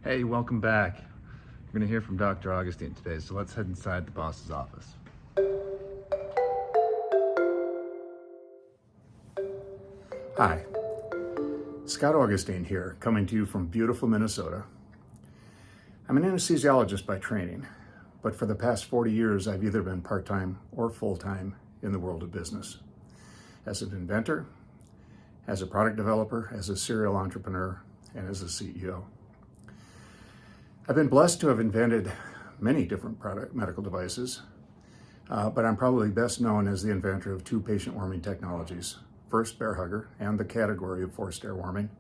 Hey, welcome back. We're going to hear from Dr. Augustine today, so let's head inside the boss's office. Hi, Scott Augustine here, coming to you from beautiful Minnesota. I'm an anesthesiologist by training, but for the past 40 years, I've either been part-time or full-time in the world of business. As an inventor, as a product developer, as a serial entrepreneur, and as a CEO. I've been blessed to have invented many different medical devices, but I'm probably best known as the inventor of two patient warming technologies. First, bearhugger and the category of forced air warming,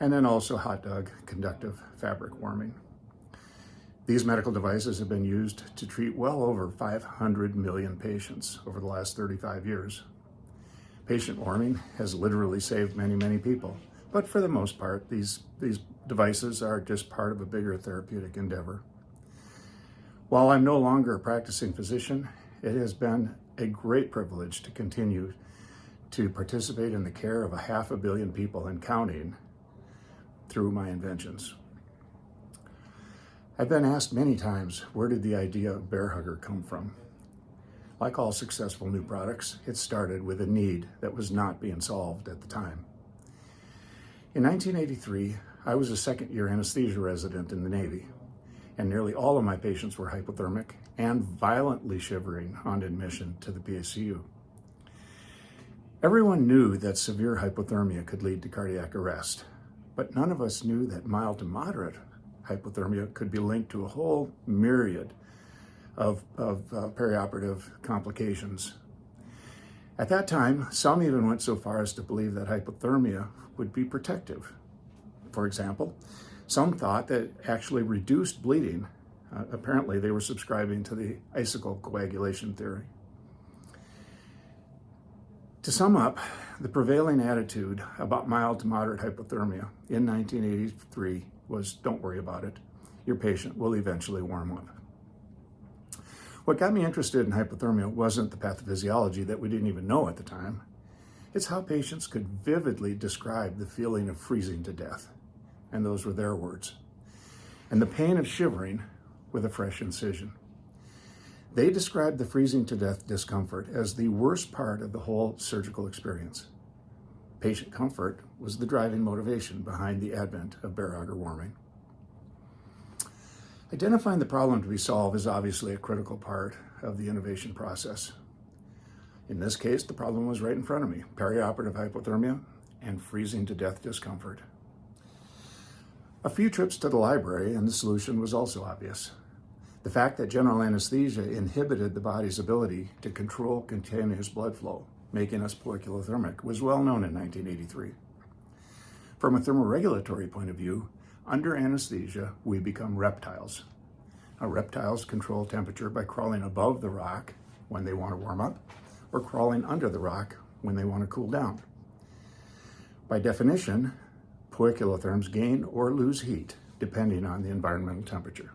and then also hot dog conductive fabric warming. These medical devices have been used to treat well over 500 million patients over the last 35 years. Patient warming has literally saved many, many people, but for the most part, these devices are just part of a bigger therapeutic endeavor. While I'm no longer a practicing physician, it has been a great privilege to continue to participate in the care of 500 million people and counting through my inventions. I've been asked many times, where did the idea of bearhugger come from? Like all successful new products, it started with a need that was not being solved at the time. In 1983, I was a second-year anesthesia resident in the Navy, and nearly all of my patients were hypothermic and violently shivering on admission to the PICU. Everyone knew that severe hypothermia could lead to cardiac arrest, but none of us knew that mild to moderate hypothermia could be linked to a whole myriad of perioperative complications. At that time, some even went so far as to believe that hypothermia would be protective. For example, some thought that it actually reduced bleeding. Apparently, they were subscribing to the icicle coagulation theory. To sum up, the prevailing attitude about mild to moderate hypothermia in 1983 was, don't worry about it, your patient will eventually warm up. What got me interested in hypothermia wasn't the pathophysiology that we didn't even know at the time. It's how patients could vividly describe the feeling of freezing to death, and those were their words, and the pain of shivering with a fresh incision. They described the freezing to death discomfort as the worst part of the whole surgical experience. Patient comfort was the driving motivation behind the advent of bearhugger warming. Identifying the problem to be solved is obviously a critical part of the innovation process. In this case, the problem was right in front of me: perioperative hypothermia and freezing to death discomfort. A few trips to the library and the solution was also obvious. The fact that general anesthesia inhibited the body's ability to control continuous blood flow, making us poikilothermic, was well known in 1983. From a thermoregulatory point of view, under anesthesia, we become reptiles. Now, reptiles control temperature by crawling above the rock when they want to warm up, or crawling under the rock when they want to cool down. By definition, poikilotherms gain or lose heat, depending on the environmental temperature.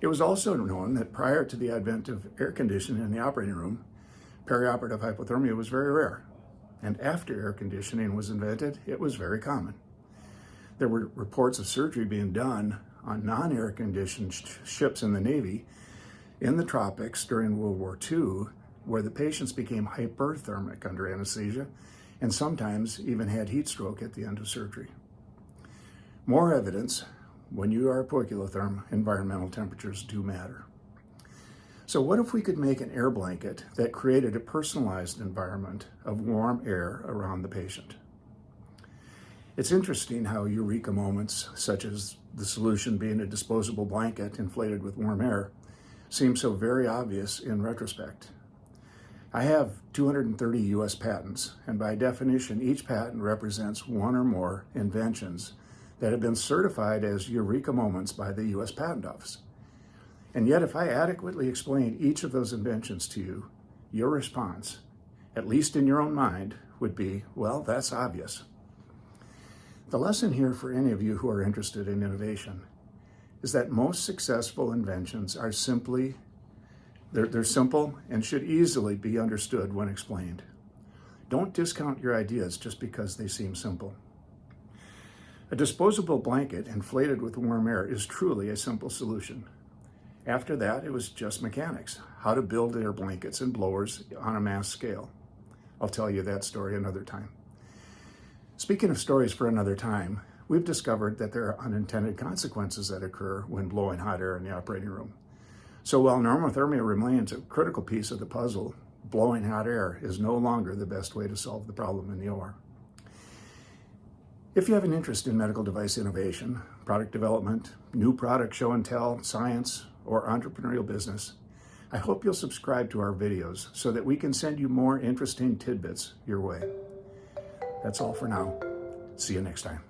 It was also known that prior to the advent of air conditioning in the operating room, perioperative hypothermia was very rare. And after air conditioning was invented, it was very common. There were reports of surgery being done on non-air conditioned ships in the Navy in the tropics during World War II, where the patients became hyperthermic under anesthesia and sometimes even had heat stroke at the end of surgery. More evidence: when you are a poikilotherm, environmental temperatures do matter. So what if we could make an air blanket that created a personalized environment of warm air around the patient? It's interesting how Eureka moments, such as the solution being a disposable blanket inflated with warm air, seem so very obvious in retrospect. I have 230 US patents, and by definition, each patent represents one or more inventions that have been certified as Eureka moments by the US Patent Office. And yet, if I adequately explain each of those inventions to you, your response, at least in your own mind, would be, well, that's obvious. The lesson here for any of you who are interested in innovation is that most successful inventions are they're simple and should easily be understood when explained. Don't discount your ideas just because they seem simple. A disposable blanket inflated with warm air is truly a simple solution. After that, it was just mechanics, how to build air blankets and blowers on a mass scale. I'll tell you that story another time. Speaking of stories for another time, we've discovered that there are unintended consequences that occur when blowing hot air in the operating room. So while normothermia remains a critical piece of the puzzle, blowing hot air is no longer the best way to solve the problem in the OR. If you have an interest in medical device innovation, product development, new product show and tell, science, or entrepreneurial business, I hope you'll subscribe to our videos so that we can send you more interesting tidbits your way. That's all for now. See you next time.